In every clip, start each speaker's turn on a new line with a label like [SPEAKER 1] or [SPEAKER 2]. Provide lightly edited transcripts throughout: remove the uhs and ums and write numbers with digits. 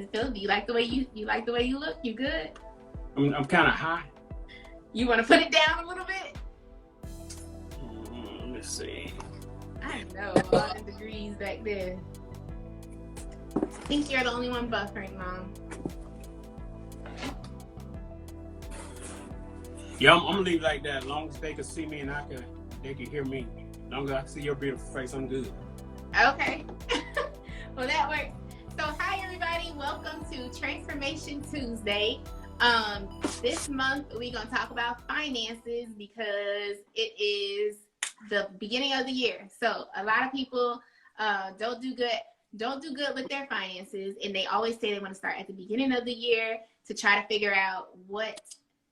[SPEAKER 1] Phil, do you like the way you look? You good?
[SPEAKER 2] I'm kind of high.
[SPEAKER 1] You want to put it down a little bit?
[SPEAKER 2] Let me see.
[SPEAKER 1] I know, all the degrees back there. I think you're the only one buffering, Mom.
[SPEAKER 2] Yeah, I'm gonna leave like that. As long as they can see me and they can hear me. As long as I see your beautiful face, I'm good.
[SPEAKER 1] Okay. Well, that works. So, hi everybody. Welcome to Transformation Tuesday. This month we're gonna talk about finances because it is the beginning of the year. So, a lot of people don't do good with their finances, and they always say they want to start at the beginning of the year to try to figure out what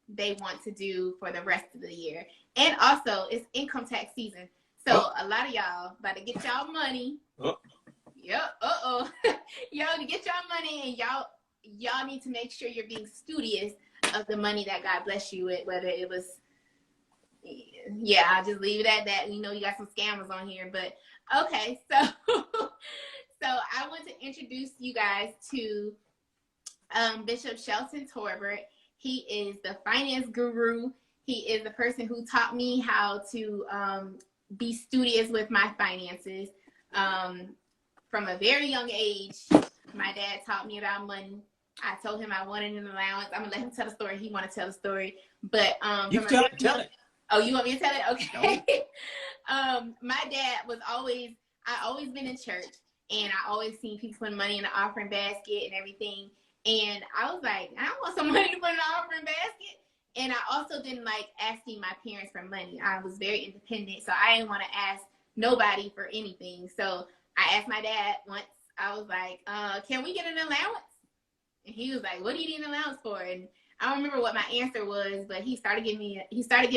[SPEAKER 1] they want to do for the rest of the year. And also, it's income tax season. So a lot of y'all about to get y'all money. Yep. Y'all to get y'all money, and y'all need to make sure you're being studious of the money that God bless you with, whether it was, yeah, I'll just leave it at that. You know, you got some scammers on here, but okay. So I want to introduce you guys to Bishop Shelton Torbert. He is the finance guru. He is the person who taught me how to be studious with my finances. From a very young age, my dad taught me about money. I told him I wanted an allowance. I'm gonna let him tell the story. He want to tell the story, but
[SPEAKER 2] you tell it.
[SPEAKER 1] Oh, you want me to tell it? Okay. My dad was I always been in church, and I always seen people putting money in the offering basket and everything. And I was like, I want some money to put in the offering basket. And I also didn't like asking my parents for money. I was very independent, so I didn't want to ask nobody for anything. So I asked my dad once. I was like, can we get an allowance? And he was like, what do you need an allowance for? And I don't remember what my answer was, but he started giving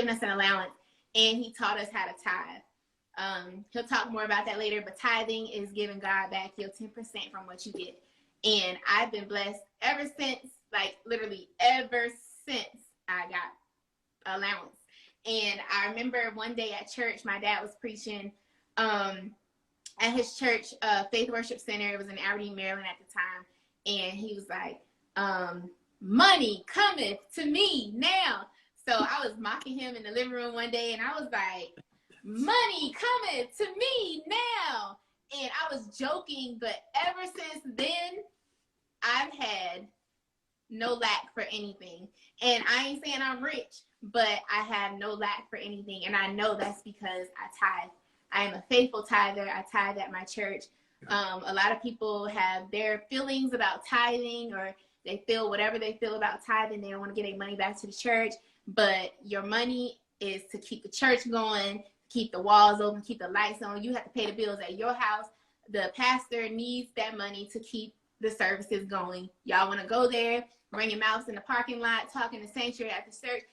[SPEAKER 1] us an allowance, and he taught us how to tithe. He'll talk more about that later, but tithing is giving God back your 10% from what you get. And I've been blessed ever since, like literally ever since I got allowance. And I remember one day at church, my dad was preaching at his church, Faith Worship Center. It was in Aberdeen, Maryland at the time. And he was like, money cometh to me now. So I was mocking him in the living room one day, and I was like, money cometh to me now. And I was joking, but ever since then, I've had no lack for anything. And I ain't saying I'm rich, but I have no lack for anything. And I know that's because I tithe. I am a faithful tither. I tithe at my church. A lot of people have their feelings about tithing, or they feel whatever they feel about tithing. They don't want to get their money back to the church. But your money is to keep the church going, keep the walls open, keep the lights on. You have to pay the bills at your house. The pastor needs that money to keep the services going. Y'all want to go there, bring your mouths in the parking lot, talk in the sanctuary at the church.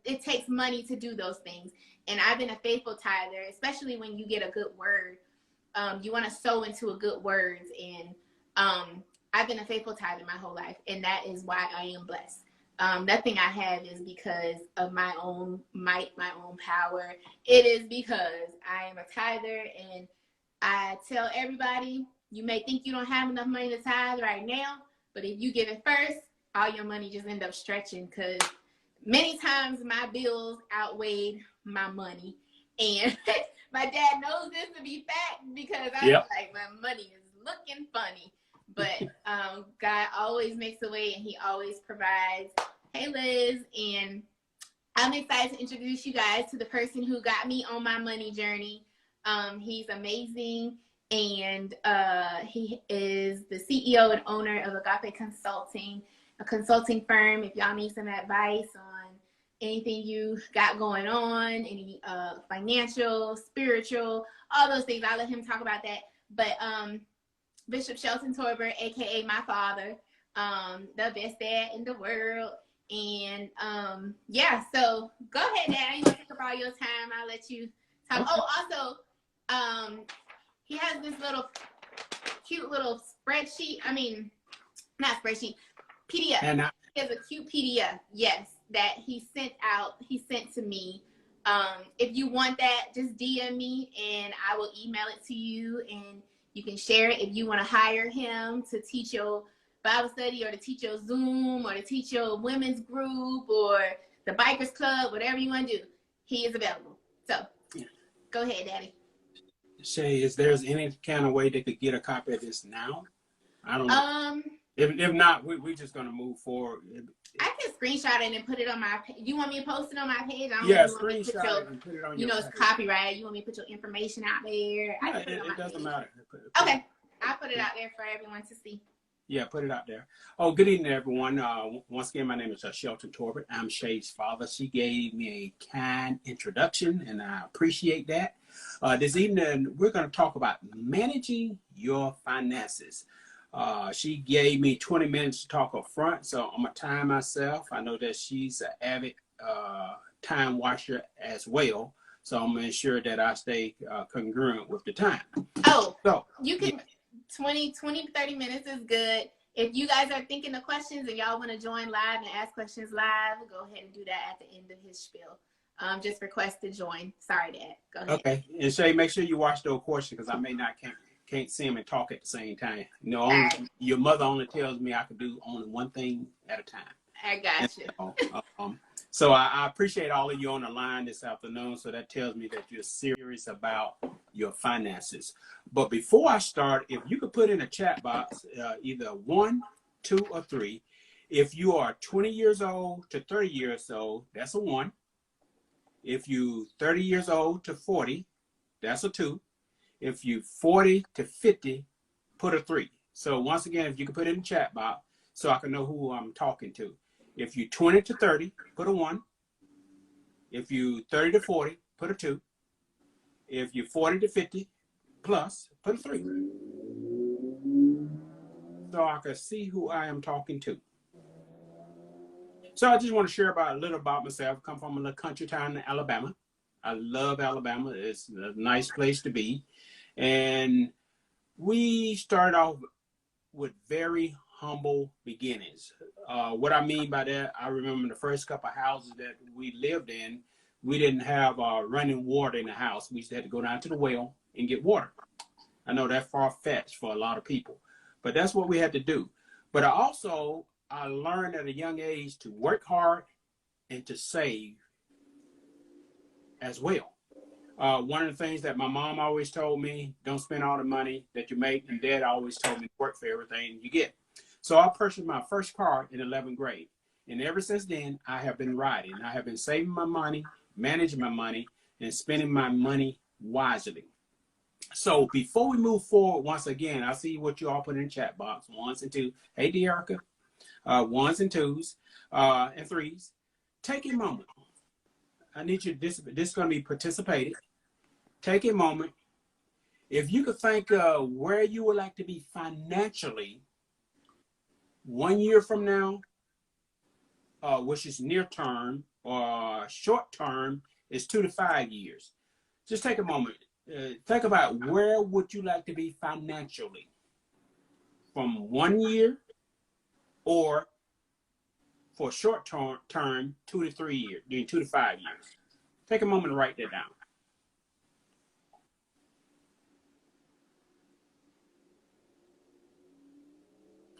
[SPEAKER 1] It takes money to do those things. And I've been a faithful tither, especially when you get a good word. You want to sow into a good word. And I've been a faithful tither my whole life. And that is why I am blessed. Nothing I have is because of my own might, my own power. It is because I am a tither, and I tell everybody, you may think you don't have enough money to tithe right now, but if you give it first, all your money just end up stretching, because many times my bills outweighed my money. And my dad knows this to be fact, because I was like, my money is looking funny. But God always makes a way, and he always provides. Hey, Liz. And I'm excited to introduce you guys to the person who got me on my money journey. He's amazing. And he is the CEO and owner of Agape Consulting, a consulting firm. If y'all need some advice on anything you got going on, any financial, spiritual, all those things, I'll let him talk about that. But Bishop Shelton Torbert, aka my father, the best dad in the world. And yeah, so go ahead, Dad. I ain't gonna take up all your time. I'll let you talk. Oh, also, he has this cute little spreadsheet. I mean, not spreadsheet, PDF. And he has a cute PDF, yes, that he sent to me. If you want that, just DM me and I will email it to you, and you can share it. If you want to hire him to teach your Bible study or to teach your Zoom or to teach your women's group or the bikers club, whatever you want to do, he is available. So go ahead, Daddy.
[SPEAKER 2] Shay, is there any kind of way they could get a copy of this now? I don't know. If not, we're just going to move forward.
[SPEAKER 1] I can screenshot it and put it on my page. You want me to post it on my page?
[SPEAKER 2] Yeah, screenshot it and put it on your
[SPEAKER 1] page. It's copyright. You want me to put your information out there?
[SPEAKER 2] Yeah, it doesn't matter.
[SPEAKER 1] Okay. I'll put it out there for everyone to see.
[SPEAKER 2] Yeah, put it out there. Oh, good evening, everyone. Once again, my name is Shelton Torbert. I'm Shay's father. She gave me a kind introduction, and I appreciate that. This evening, we're going to talk about managing your finances. She gave me 20 minutes to talk up front, so I'm going to time myself. I know that she's an avid time watcher as well, so I'm going to ensure that I stay congruent with the time.
[SPEAKER 1] Oh, so you can... 20, 30 minutes is good. If you guys are thinking of questions and y'all want to join live and ask questions live, go ahead and do that at the end of his spiel. Just request to join. Sorry, Dad. Go ahead. Okay.
[SPEAKER 2] And Shay, make sure you watch those questions because I may not can't see them and talk at the same time. You know, your mother only tells me I can do only one thing at a time.
[SPEAKER 1] I got you.
[SPEAKER 2] So I appreciate all of you on the line this afternoon. So that tells me that you're serious about your finances. But before I start, if you could put in a chat box, either 1, 2, or 3. If you are 20 years old to 30 years old, that's a 1. If you 30 years old to 40, that's a 2. If you 40 to 50, put a 3. So once again, if you could put it in the chat box so I can know who I'm talking to. If you 20 to 30, put a 1. If you 30 to 40, put a 2. If you 40 to 50 plus, put a 3. So I can see who I am talking to. So I just want to share a little about myself. I come from a little country town in Alabama. I love Alabama. It's a nice place to be. And we started off with very humble beginnings. What I mean by that, I remember the first couple of houses that we lived in, we didn't have running water in the house. We just had to go down to the well and get water. I know that's far-fetched for a lot of people, but that's what we had to do. But I learned at a young age to work hard and to save as well. One of the things that my mom always told me, don't spend all the money that you make, and Dad always told me work for everything you get. So I purchased my first car in 11th grade. And ever since then, I have been riding. I have been saving my money, managing my money, and spending my money wisely. So before we move forward, once again, I see what you all put in the chat box, 1s and 2s. Hey, Dearica, 1s and 2s and 3s. Take a moment. I need you, this is going to be participated. Take a moment. If you could think where you would like to be financially 1 year from now, which is near term, or short term is 2 to 5 years. Just take a moment. Think about where would you like to be financially from 1 year or for short term 2 to 3 years, 2 to 5 years. Take a moment to write that down.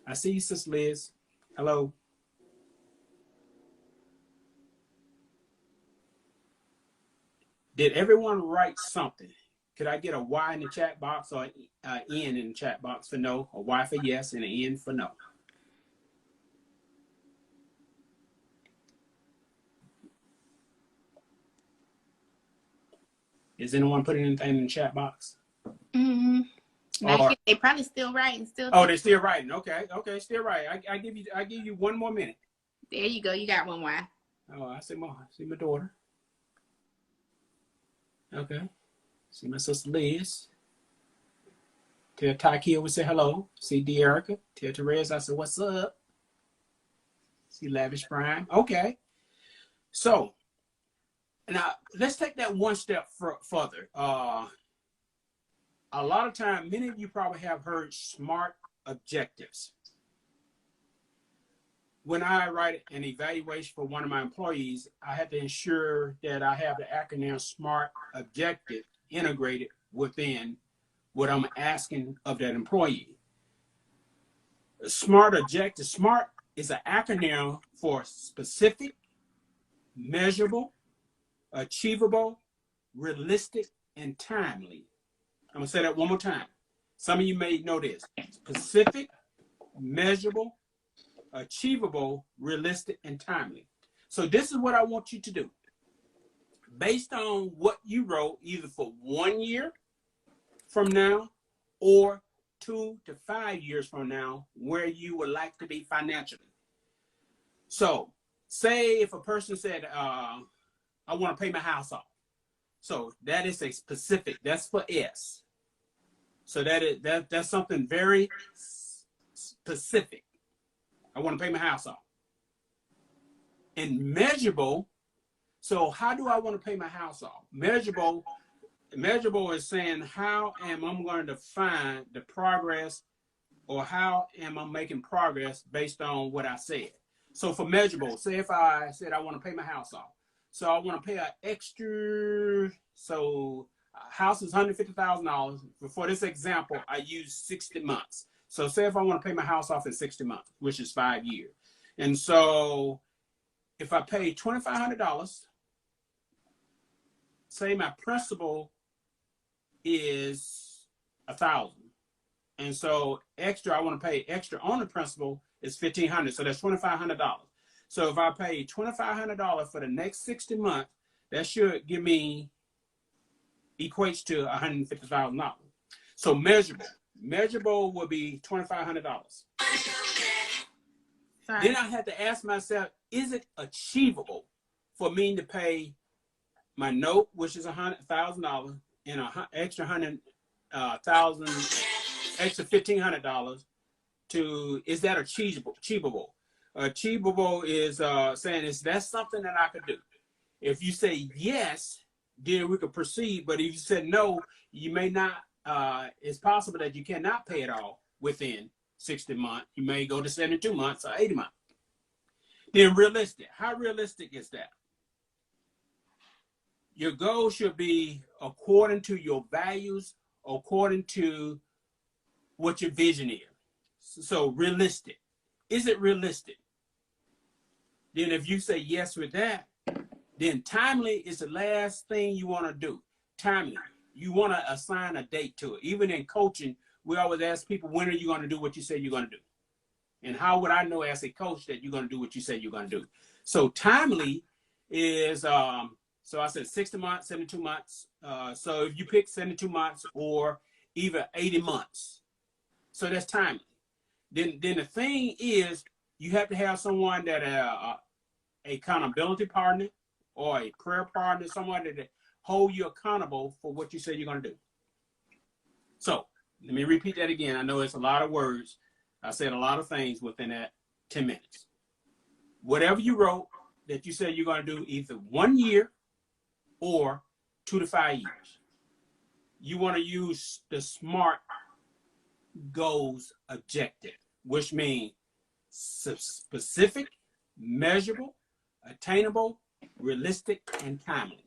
[SPEAKER 2] I see you, Sis Liz. Hello. Did everyone write something? Could I get a Y in the chat box or an N in the chat box for no, a Y for yes and an N for no? Is anyone putting anything in the chat box?
[SPEAKER 1] Mm-hmm. They probably still writing.
[SPEAKER 2] Oh, they're still writing. Okay, still writing. I give you 1 more minute.
[SPEAKER 1] There you go. You got 1 Y.
[SPEAKER 2] Oh, I see my daughter. Okay. See my sister Liz. Tell Takia we say hello. See Dearica. Tell Therese I said what's up. See Lavish Prime. Okay. So now let's take that one step further. A lot of time, many of you probably have heard SMART objectives. When I write an evaluation for one of my employees, I have to ensure that I have the acronym SMART objective integrated within what I'm asking of that employee. SMART objective. SMART is an acronym for specific, measurable, achievable, realistic, and timely. I'm going to say that one more time. Some of you may know this. Specific, measurable, achievable, realistic, and timely. So this is what I want you to do. Based on what you wrote, either for 1 year from now or 2 to 5 years from now, where you would like to be financially. So say if a person said, I want to pay my house off. So that is a specific, that's for S. So that's something very specific. I want to pay my house off. And measurable, so how do I want to pay my house off? Measurable is saying how am I going to find the progress, or how am I making progress based on what I said. So for measurable, say if I said I want to pay my house off. So I want to pay an extra, so house is $150,000. For this example, I use 60 months. So say if I want to pay my house off in 60 months, which is 5 years. And so if I pay $2,500, say my principal is $1,000. And so extra, I want to pay extra on the principal is $1,500. So that's $2,500. So if I pay $2,500 for the next 60 months, that should give me, equates to $150,000. So measurable will be $2,500. Then I had to ask myself, is it achievable for me to pay my note, which is $100,000, and an extra extra $1,500 to, is that achievable? Achievable is saying that's something that I could do. If you say yes, then we could proceed. But if you said no, you may not. It's possible that you cannot pay it all within 60 months. You may go to 72 months or 80 months. Then realistic. How realistic is that? Your goal should be according to your values, according to what your vision is. So realistic. Is it realistic? Then if you say yes with that, then timely is the last thing you want to do. Timely. You want to assign a date to it. Even in coaching, we always ask people, when are you going to do what you say you're going to do? And how would I know as a coach that you're going to do what you say you're going to do? So timely is, so I said 60 months, 72 months. So if you pick 72 months or even 80 months, so that's timely. Then the thing is, you have to have someone that a accountability partner or a prayer partner, someone that hold you accountable for what you say you're going to do. So let me repeat that again. I know it's a lot of words. I said a lot of things within that 10 minutes. Whatever you wrote that you said you're going to do, either 1 year or 2 to 5 years, you want to use the SMART goals objective, which means specific, measurable, attainable, realistic, and timely.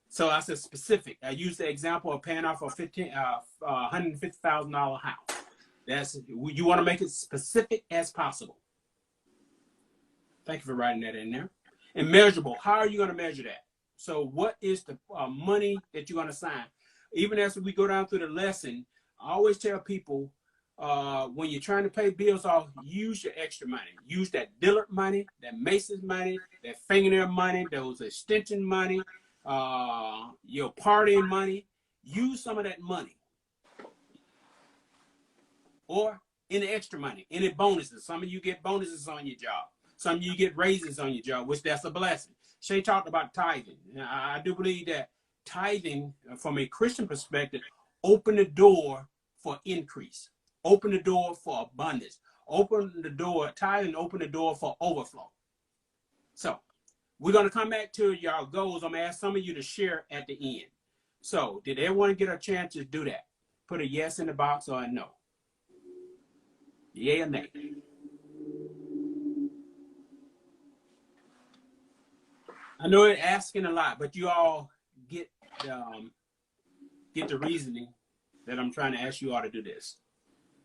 [SPEAKER 2] So I said specific. I used the example of paying off a $150,000 house. That's, you want to make it specific as possible. Thank you for writing that in there. And measurable. How are you going to measure that? So what is the money that you're going to sign? Even as we go down through the lesson, I always tell people, when you're trying to pay bills off, use your extra money. Use that Dillard money, that Macy's money, that fingernail money, those extension money, your partying money. Use some of that money. Or any extra money, any bonuses. Some of you get bonuses on your job. Some of you get raises on your job, which that's a blessing. Shay talked about tithing. I do believe that tithing, from a Christian perspective, open the door for increase. Open the door for abundance. Open the door, tithing open the door for overflow. So we're going to come back to y'all goals. I'm going to ask some of you to share at the end. So did everyone get a chance to do that? Put a yes in the box or a no. Yay or nay? I know it's asking a lot, but you all get the reasoning that I'm trying to ask you all to do this.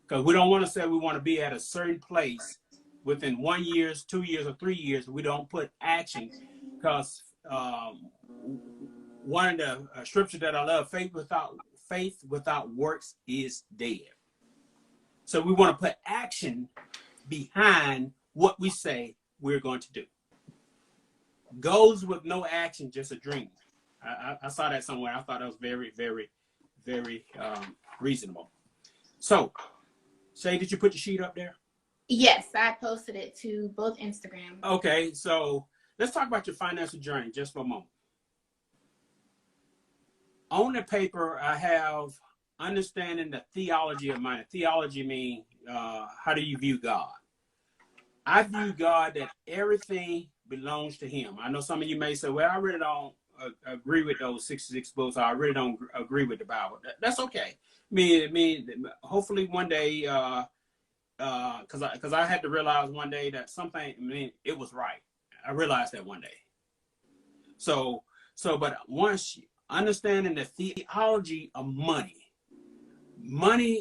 [SPEAKER 2] Because we don't want to say we want to be at a certain place within 1 year, 2 years, or 3 years. We don't put action because one of the scriptures that I love, faith without works is dead. So we want to put action behind what we say we're going to do. Goals with no action, just a dream. I saw that somewhere. I thought that was very, very, very reasonable. So, Shay, did you put the sheet up there?
[SPEAKER 1] Yes, I posted it to both Instagrams.
[SPEAKER 2] Okay, so let's talk about your financial journey just for a moment. On the paper, I have understanding the theology of money. Theology means how do you view God? I view God that everything belongs to him. I know some of you may say, well, I really don't agree with those 66 books. I really don't agree with the Bible. That's okay. I mean, hopefully one day, because I had to realize one day that something, it was right. I realized that one day. But once understanding the theology of money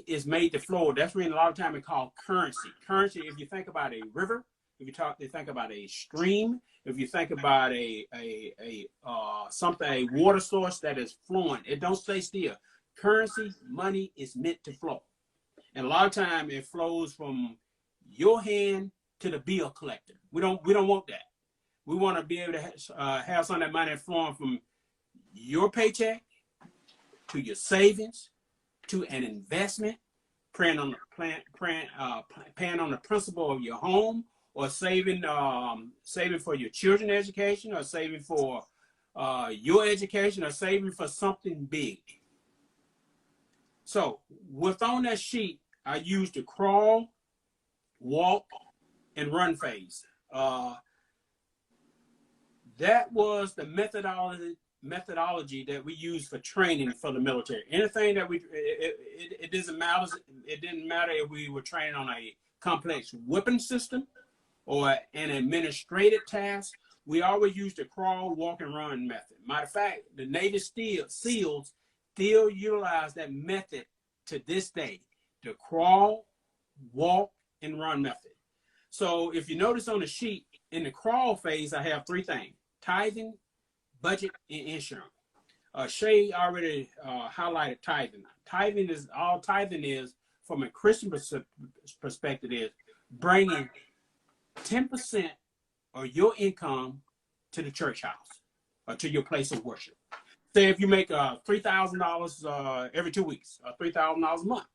[SPEAKER 2] is made to flow. That's when a lot of time it's called currency. Currency, if you think about a river, if you think about a stream, if you think about a water source that is flowing, it don't stay still. Currency, money is meant to flow. And a lot of time it flows from your hand to the bill collector. We don't want that. We want to be able to have some of that money flowing from your paycheck to your savings to an investment, paying on the principal of your home, or saving for your children's education, or saving for your education, or saving for something big. So on that sheet, I used the crawl, walk, and run phase. That was the methodology that we use for training for the military. Anything that it doesn't matter. It didn't matter if we were training on a complex weapon system or an administrative task. We always used the crawl, walk, and run method. Matter of fact, the Navy SEALs still utilize that method to this day, the crawl, walk, and run method. So if you notice on the sheet, in the crawl phase, I have 3 things: tithing, budget, and insurance. Shay already highlighted tithing. Tithing is, from a Christian perspective, is bringing 10% of your income to the church house or to your place of worship. Say if you make $3,000 every 2 weeks, or $3,000 a month,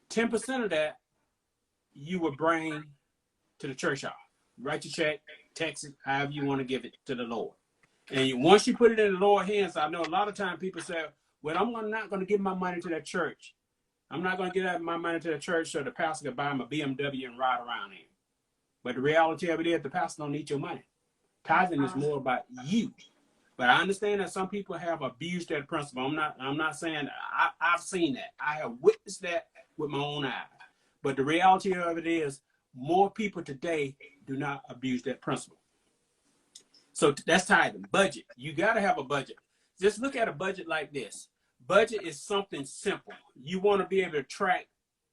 [SPEAKER 2] 10% of that you would bring to the church house. Write your check, text it, however you want to give it to the Lord. And once you put it in the Lord's hands, I know a lot of times people say, well, I'm not going to give my money to that church. I'm not going to give my money to the church so the pastor can buy him a BMW and ride around in. But the reality of it is the pastor don't need your money. Tithing is more about you. But I understand that some people have abused that principle. I'm not saying I've seen that. I have witnessed that with my own eyes. But the reality of it is more people today do not abuse that principle. So that's tithing. Budget. You got to have a budget. Just look at a budget like this. Budget is something simple. You want to be able to track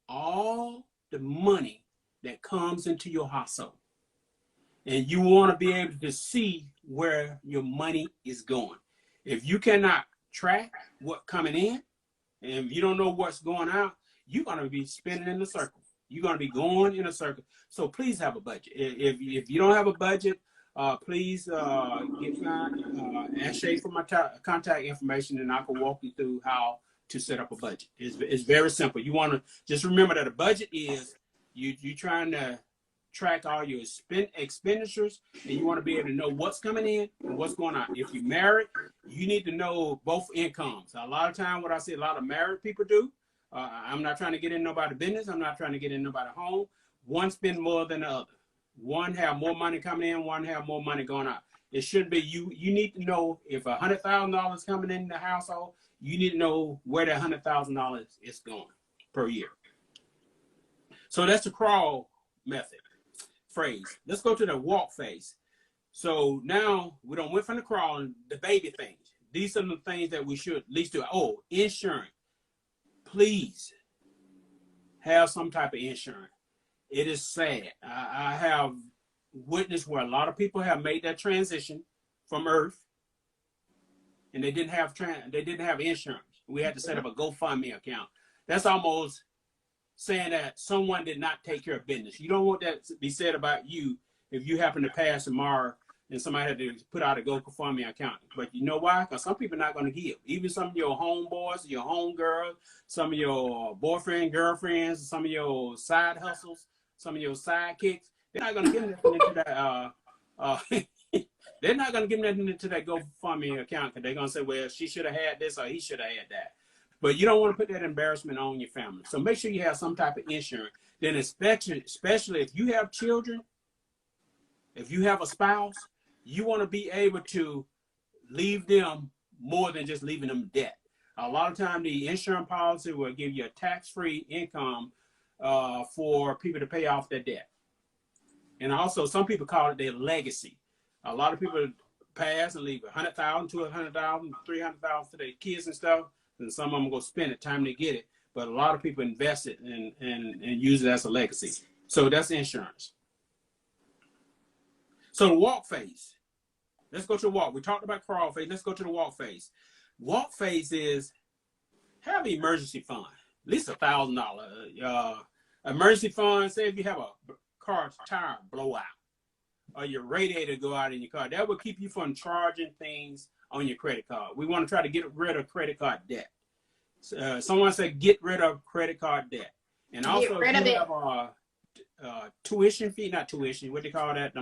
[SPEAKER 2] all the money that comes into your household. And you want to be able to see where your money is going. If you cannot track what's coming in, and if you don't know what's going out, you're going to be spinning in a circle. You're going to be going in a circle. So please have a budget. If you don't have a budget, please ask Shay for my contact information, and I can walk you through how to set up a budget. It's very simple. You want to just remember that a budget is you trying to track all your expenditures, and you want to be able to know what's coming in and what's going on. If you're married, you need to know both incomes. A lot of time, what I see a lot of married people do, I'm not trying to get in nobody's business. I'm not trying to get in nobody's home. One spend more than the other. One have more money coming in, one have more money going out. It shouldn't be. You need to know if $100,000 coming in the household, you need to know where that $100,000 is going per year. So that's the crawl method phrase. Let's go to the walk phase. So now we don't went from the crawl and the baby things. These are the things that we should at least do. Oh, insurance. Please have some type of insurance. It is sad. I have witnessed where a lot of people have made that transition from Earth, and they didn't have insurance. We had to set up a GoFundMe account. That's almost saying that someone did not take care of business. You don't want that to be said about you if you happen to pass tomorrow and somebody had to put out a GoFundMe account. But you know why? Because some people are not going to give. Even some of your homeboys, your homegirls, some of your boyfriend, girlfriends, some of your side hustles, some of your sidekicks, they're not going to give nothing into that. They're not going to give nothing into that GoFundMe account because they're going to say, well, she should have had this or he should have had that. But you don't want to put that embarrassment on your family. So make sure you have some type of insurance. Then especially if you have children, if you have a spouse, you want to be able to leave them more than just leaving them debt. A lot of times the insurance policy will give you a tax-free income for people to pay off their debt. And also some people call it their legacy. A lot of people pass and leave $100,000, $200,000, $300,000 to their kids and stuff. And some of them go spend it time they get it. But a lot of people invest it and use it as a legacy. So that's insurance. So the walk phase. Let's go to the walk. We talked about crawl phase. Let's go to the walk phase. Walk phase is have an emergency fund. At least $1,000. Emergency fund, say if you have a car tire blow out or your radiator go out in your car, that will keep you from charging things on your credit card. We want to try to get rid of credit card debt. Someone said get rid of credit card debt. And also if you have tuition fee, not tuition, what they call that,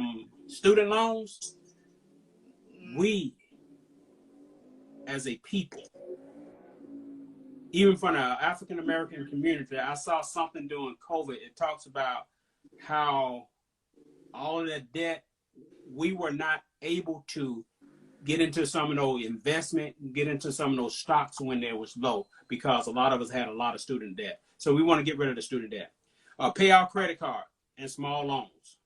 [SPEAKER 2] student loans. We, as a people, even from the African-American community, I saw something during COVID. It talks about how all of that debt, we were not able to get into some of those investment, get into some of those stocks when they was low, because a lot of us had a lot of student debt. So we want to get rid of the student debt. Pay our credit card and small loans.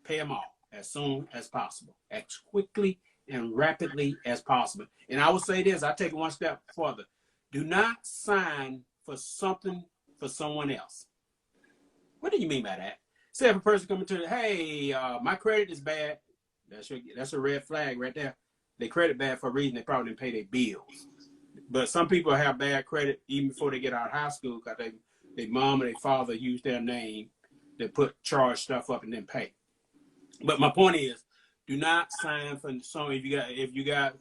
[SPEAKER 2] Pay them all as soon as possible, as quickly and rapidly as possible. And I will say this, I take it one step further. Do not sign for something for someone else. What do you mean by that? Say if a person comes to, hey, my credit is bad. That's a red flag right there. They credit bad for a reason. They probably didn't pay their bills. But some people have bad credit even before they get out of high school because their mom or their father used their name to charge stuff up and then pay. But my point is, do not sign for some. If you got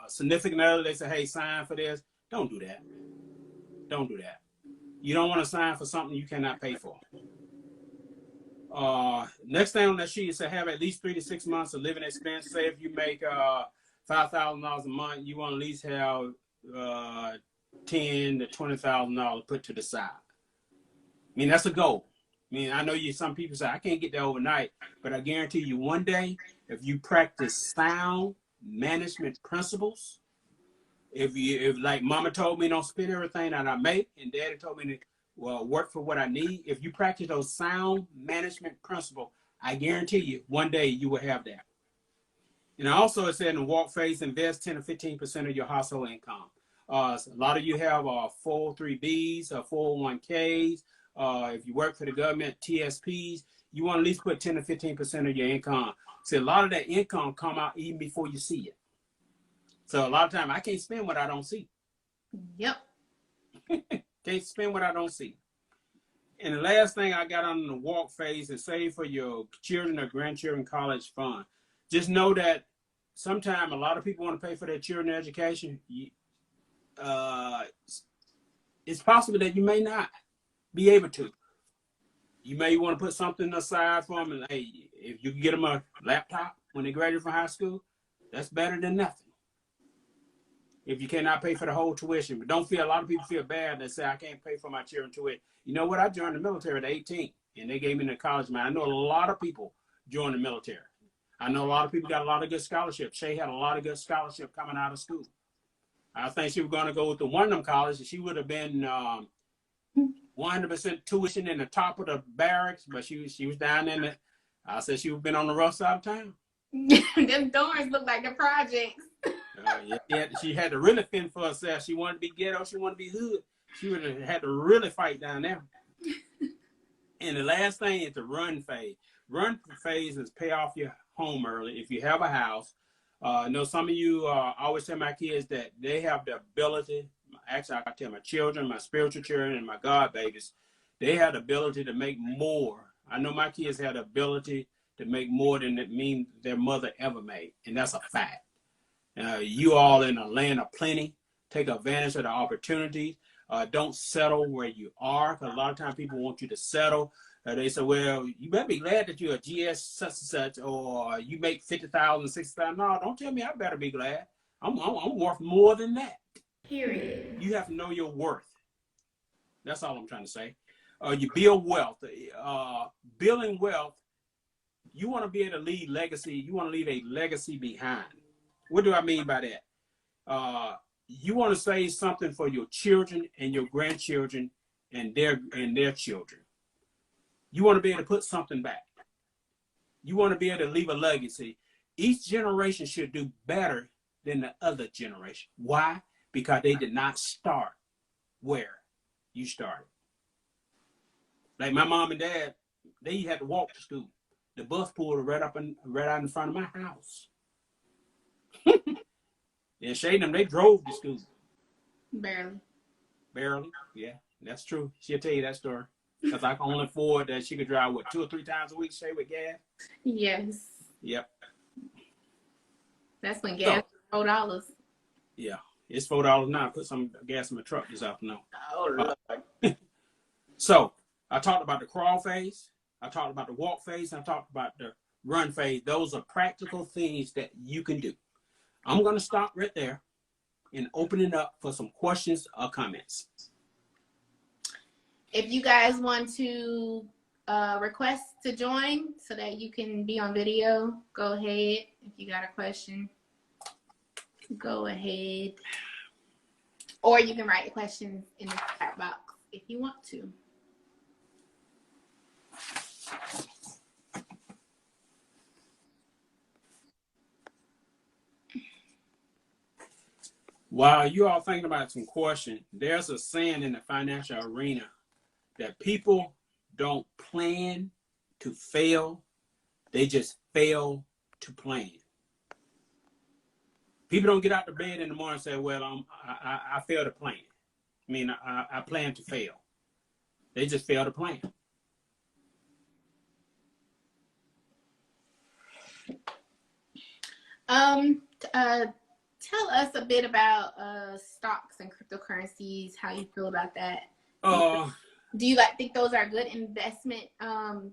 [SPEAKER 2] significant other, they say, hey, sign for this. Don't do that. Don't do that. You don't want to sign for something you cannot pay for. Next thing on that sheet is to have at least 3 to 6 months of living expense. Say if you make $5,000 a month, you want to at least have $10,000 to $20,000 put to the side. I mean, that's a goal. I mean, I know some people say, I can't get there overnight, but I guarantee you one day, if you practice sound management principles, if like mama told me, don't spend everything that I make, and daddy told me to work for what I need. If you practice those sound management principles, I guarantee you one day you will have that. And also it said in the walk phase, invest 10 to 15% of your household income. A lot of you have 403Bs or 401Ks. If you work for the government, TSPs, you want to at least put 10 to 15% of your income. See, a lot of that income come out even before you see it. So a lot of time I can't spend what I don't see.
[SPEAKER 1] Yep.
[SPEAKER 2] Can't spend what I don't see. And the last thing I got on the walk phase is save for your children or grandchildren college fund. Just know that sometimes a lot of people want to pay for their children's education. It's possible that you may not be able to. You may want to put something aside for them, and hey, if you can get them a laptop when they graduate from high school, that's better than nothing. If you cannot pay for the whole tuition. But don't feel, a lot of people feel bad that say, I can't pay for my children's tuition. You know what? I joined the military at 18, and they gave me the college man. I know a lot of people joined the military. I know a lot of people got a lot of good scholarships. Shay had a lot of good scholarship coming out of school. I think she was going to go with the one of them colleges. She would have been 100% tuition in the top of the barracks, but she was down in the, I said she would have been on the rough side of town.
[SPEAKER 1] Them dorms look like the projects.
[SPEAKER 2] Yeah, she had to really fend for herself. She wanted to be ghetto. She wanted to be hood. She would have had to really fight down there. And the last thing is the run phase. Run phase is pay off your home early. If you have a house, I know some of you I always tell my kids that they have the ability. Actually, I tell my children, my spiritual children, and my God babies, they have the ability to make more. I know my kids have the ability to make more than their mother ever made, and that's a fact. You all in a land of plenty, take advantage of the opportunities. Don't settle where you are, because a lot of times people want you to settle. They say, well, you better be glad that you're a GS such and such, or you make 50,000, 60,000. No, don't tell me I better be glad. I'm worth more than that.
[SPEAKER 1] Period.
[SPEAKER 2] You have to know your worth. That's all I'm trying to say. You build wealth. Building wealth, you want to be able to leave legacy. You want to leave a legacy behind. What do I mean by that? You want to save something for your children and your grandchildren and their children. You want to be able to put something back. You want to be able to leave a legacy. Each generation should do better than the other generation. Why? Because they did not start where you started. Like my mom and dad, they had to walk to school. The bus pulled right out in front of my house. And Shade them, they drove to school.
[SPEAKER 1] Barely.
[SPEAKER 2] Yeah, that's true. She'll tell you that story. Because I can only afford that she could drive, 2 or 3 times a week, Shade, with gas?
[SPEAKER 1] Yes.
[SPEAKER 2] Yep.
[SPEAKER 1] That's when gas was $4.
[SPEAKER 2] Yeah, it's $4 now. Put some gas in my truck this afternoon.
[SPEAKER 1] Oh, Lord.
[SPEAKER 2] So, I talked about the crawl phase. I talked about the walk phase. And I talked about the run phase. Those are practical things that you can do. I'm going to stop right there and open it up for some questions or comments.
[SPEAKER 1] If you guys want to request to join so that you can be on video, go ahead. If you got a question, go ahead. Or you can write the questions in the chat box if you want to.
[SPEAKER 2] While you all thinking about some questions, there's a saying in the financial arena that people don't plan to fail. They just fail to plan. People don't get out of bed in the morning and say, well, I failed to plan. I mean, I plan to fail. They just fail to plan.
[SPEAKER 1] Tell us a bit about stocks and cryptocurrencies, how you feel about that. Do you think those are good investment?
[SPEAKER 2] Well,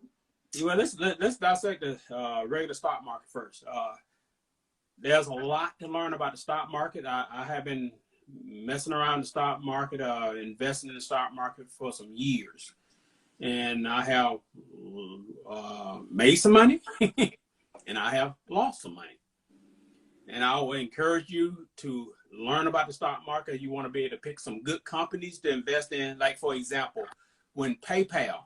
[SPEAKER 2] let's dissect the regular stock market first. There's a lot to learn about the stock market. I have been messing around the stock market, investing in the stock market for some years. And I have made some money and I have lost some money. And I will encourage you to learn about the stock market. You want to be able to pick some good companies to invest in. Like, for example, when PayPal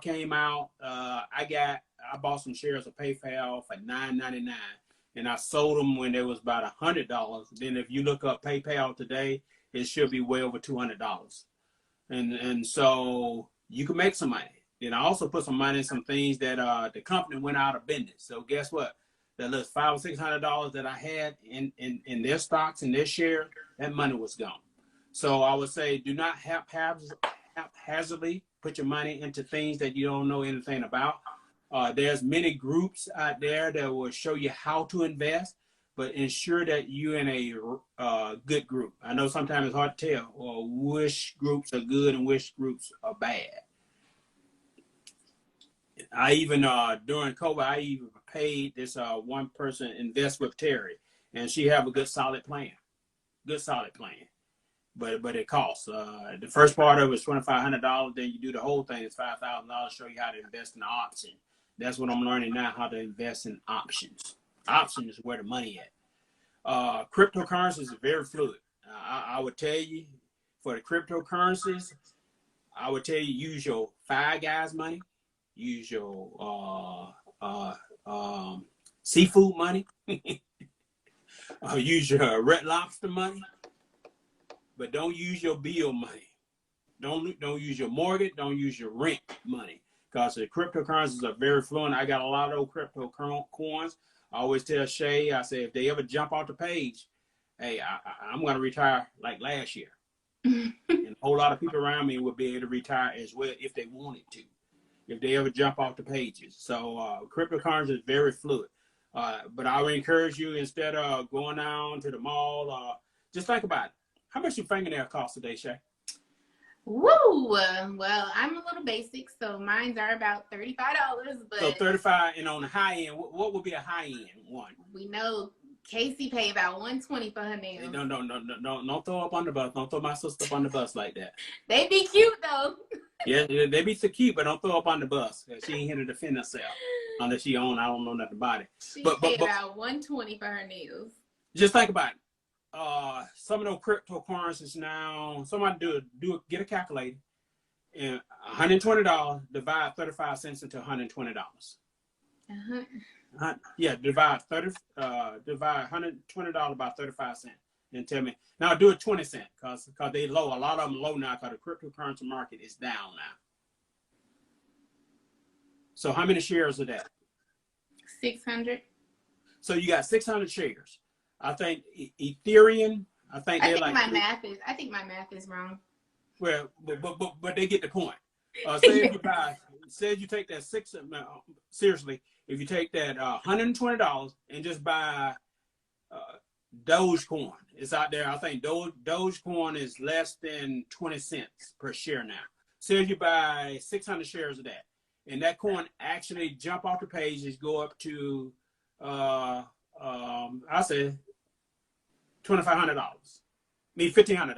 [SPEAKER 2] came out, I bought some shares of PayPal for $9.99, and I sold them when they was about $100. Then if you look up PayPal today, it should be way over $200. And so you can make some money. Then I also put some money in some things that the company went out of business. So guess what? That little $500 or $600 that I had in their stocks and their shares, that money was gone. So I would say do not haphazardly put your money into things that you don't know anything about. There's many groups out there that will show you how to invest, but ensure that you're in a good group. I know sometimes it's hard to tell which groups are good and which groups are bad. I even, during COVID, I even paid this one person invest with Terry, and she have a good solid plan. But it costs. The first part of it was $2,500. Then you do the whole thing. It's $5,000. Show you how to invest in the option. That's what I'm learning now, how to invest in options. Option is where the money at. Cryptocurrencies is very fluid. I would tell you, for the cryptocurrencies, I would tell you use your Five Guys money, use your seafood money, use your Red Lobster money, but don't use your bill money. Don't use your mortgage. Don't use your rent money, because the cryptocurrencies are very fluent. I got a lot of those crypto coins. I always tell Shay, I say, if they ever jump off the page, hey, I'm going to retire like last year. And a whole lot of people around me would be able to retire as well if they wanted to, if they ever jump off the pages. So cryptocurrency is very fluid. But I would encourage you, instead of going down to the mall, just think about it. How much your fingernail cost today, Shay?
[SPEAKER 1] Woo! Well, I'm a little basic, so mines are about $35. But
[SPEAKER 2] so 35, and on the high end, what would be a high end one?
[SPEAKER 1] We know Casey paid about $120 for her nails.
[SPEAKER 2] Hey, don't throw up on the bus. Don't throw my sister up on the bus like that.
[SPEAKER 1] They be cute though.
[SPEAKER 2] Yeah, they be so cute, but don't throw up on the bus. She ain't here to defend herself unless she own. I don't know nothing about it.
[SPEAKER 1] She paid about $120 for her nails.
[SPEAKER 2] Just think about it. Some of those cryptocurrencies now, somebody get a calculator, and $120 divide 35 cents into $120. Yeah, divide $120 by 35 cents, and tell me now. Do it 20 cents, cause they low. A lot of them low now, cause the cryptocurrency market is down now. So how many shares are that?
[SPEAKER 1] 600.
[SPEAKER 2] So you got 600 shares. I think Ethereum. I think
[SPEAKER 1] my math is wrong.
[SPEAKER 2] Well, but they get the point. Say if you take that seriously, if you take that $120 and just buy Dogecoin, it's out there. I think Dogecoin is less than 20 cents per share now. So if you buy 600 shares of that, and that coin actually jump off the pages, go up to I said $2,500. I mean $1,500.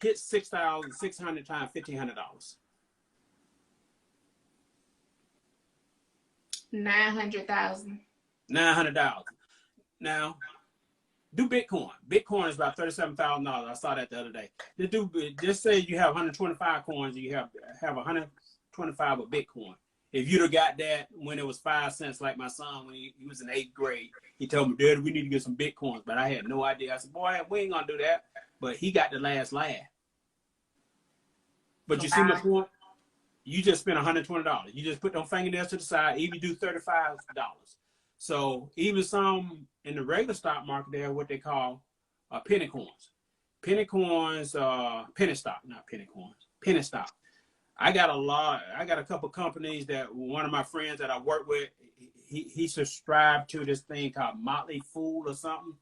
[SPEAKER 2] Hit 6,600 times $1,500.
[SPEAKER 1] $900,000.
[SPEAKER 2] $900,000. Now, do Bitcoin. Bitcoin is about $37,000. I saw that the other day. Just say you have 125 coins, you have 125 of Bitcoin. If you'd have got that when it was 5 cents, like my son when he was in 8th grade, he told me, "Dad, we need to get some Bitcoins," but I had no idea. I said, "Boy, we ain't gonna do that." But he got the last laugh. But you see my point? You just spent $120. You just put them fingernails to the side. Even do $35. So even some in the regular stock market, they have what they call penny coins. Penny coins, penny stock, not penny coins, penny stock. I got a couple companies that one of my friends that I work with, he subscribed to this thing called Motley Fool or something,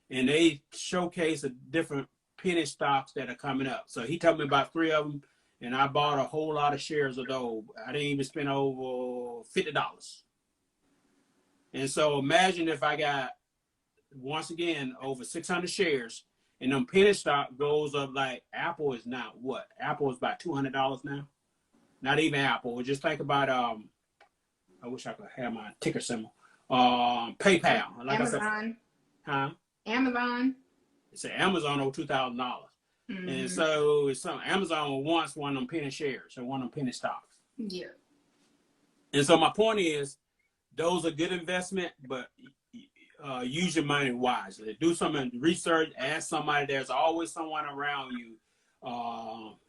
[SPEAKER 2] and they showcase a different penny stocks that are coming up. So he told me about 3 of them, and I bought a whole lot of shares of those. I didn't even spend over $50. And so imagine if I got, once again, over 600 shares, and them penny stock goes up like Apple is now what? Apple is about $200 now. Not even Apple. Just think about I wish I could have my ticker symbol. PayPal. Like
[SPEAKER 1] Amazon.
[SPEAKER 2] Amazon. It's Amazon over $2,000. Mm-hmm. And so it's something. Amazon once one of them penny shares or one of them penny stocks.
[SPEAKER 1] Yeah.
[SPEAKER 2] And so my point is, those are good investment, but use your money wisely. Do some research. Ask somebody. There's always someone around you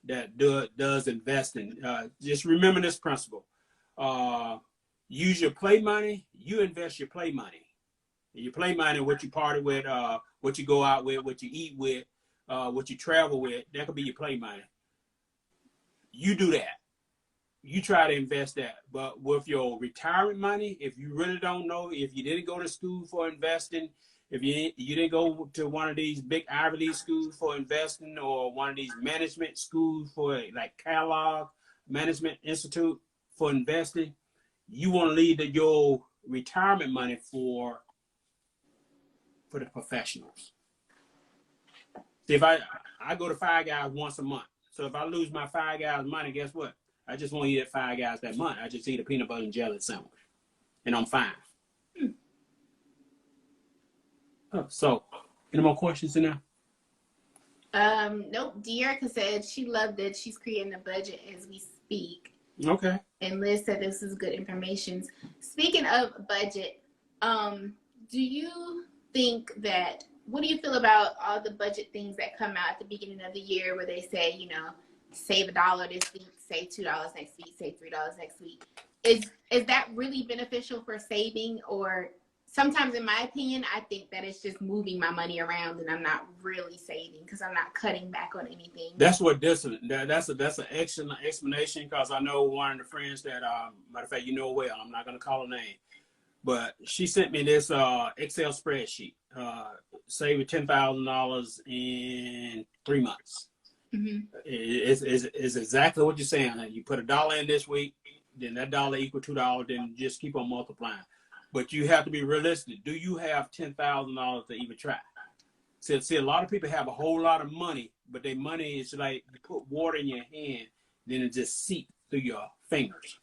[SPEAKER 2] that does investing. Just remember this principle. Use your play money. You invest your play money. Your play money, what you party with, what you go out with, what you eat with, what you travel with, that could be your play money. You do that. You try to invest that. But with your retirement money, if you really don't know, if you didn't go to school for investing, if you didn't go to one of these big Ivy League schools for investing, or one of these management schools for like Kellogg Management Institute for investing, you want to leave your retirement money for the professionals. See, if I go to Five Guys once a month, so if I lose my Five Guys money, guess what? I just won't eat at Five Guys that month. I just eat a peanut butter and jelly sandwich, and I'm fine. So, any more questions in there?
[SPEAKER 1] Nope. Dearica said she loved it. She's creating a budget as we speak.
[SPEAKER 2] Okay.
[SPEAKER 1] And Liz said this is good information. Speaking of budget, do you think that, what do you feel about all the budget things that come out at the beginning of the year where they say, save $1 this week, save $2 next week, save $3 next week. Is that really beneficial for saving? Or sometimes, in my opinion, I think that it's just moving my money around and I'm not really saving because I'm not cutting back on anything.
[SPEAKER 2] That's what that's an excellent explanation, because I know one of the friends that matter of fact, you know well, I'm not going to call her name, but she sent me this Excel spreadsheet, saving $10,000 in 3 months.
[SPEAKER 1] Mm-hmm.
[SPEAKER 2] It's exactly what you're saying. You put $1 in this week, then that dollar equal $2, then just keep on multiplying. But you have to be realistic. Do you have $10,000 to even try? See, a lot of people have a whole lot of money, but their money is like you put water in your hand, then it just seeps through your fingers.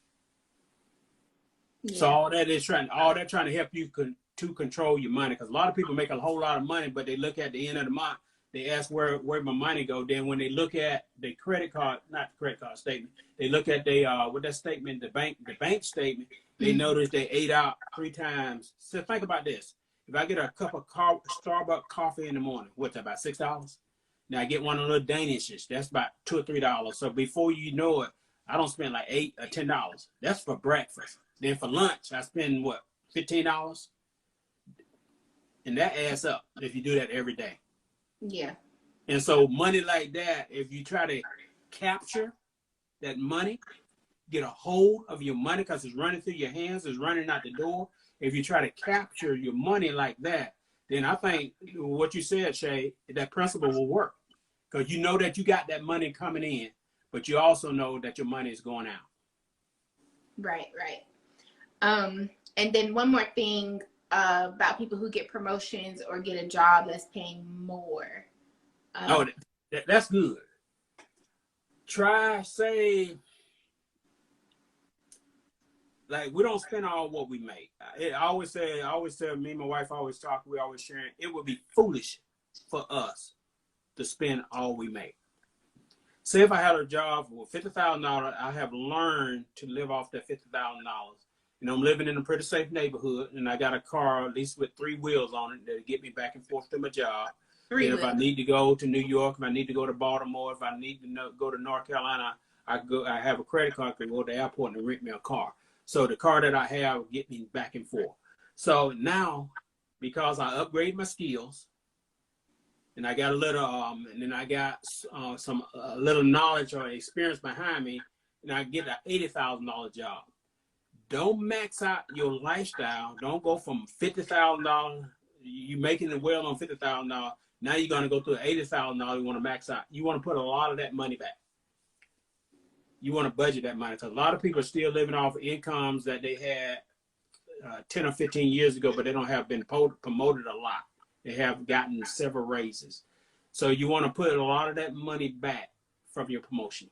[SPEAKER 2] Yeah. So all that trying to help you to control your money, because a lot of people make a whole lot of money, but they look at the end of the month, they ask where my money go. Then when they look at the credit card, not the credit card statement, they look at what that statement, the bank statement. They notice they ate out 3 times. So think about this. If I get a cup of Starbucks coffee in the morning, what's that, about $6? Now I get one of the little Danishes. That's about $2 or $3. So before you know it, I don't spend like $8 or $10. That's for breakfast. Then for lunch, I spend what, $15? And that adds up if you do that every day.
[SPEAKER 1] Yeah.
[SPEAKER 2] And so money like that, if you try to capture that money, get a hold of your money because it's running through your hands, it's running out the door. If you try to capture your money like that, then I think what you said, Shay, that principle will work. Because you know that you got that money coming in, but you also know that your money is going out.
[SPEAKER 1] Right. And then one more thing about people who get promotions or get a job that's paying more.
[SPEAKER 2] That's good. Say, like, we don't spend all what we make. I always tell me and my wife we always sharing, it would be foolish for us to spend all we make. Say if I had a job for $50,000, I have learned to live off that $50,000. I'm living in a pretty safe neighborhood, and I got a car at least with 3 wheels on it that'll get me back and forth to my job. And if I need to go to New York, if I need to go to Baltimore, if I need to go to North Carolina, I have a credit card, I can go to the airport and rent me a car. So the car that I have get me back and forth. So now, because I upgrade my skills, and I got a little, and then I got some little knowledge or experience behind me, and I get an $80,000 job. Don't max out your lifestyle. Don't go from $50,000. You making it well on $50,000. Now you're going to go to $80,000. You want to max out. You want to put a lot of that money back. You want to budget that money, because a lot of people are still living off incomes that they had 10 or 15 years ago, but they don't have been promoted a lot. They have gotten several raises. So you want to put a lot of that money back from your promotion.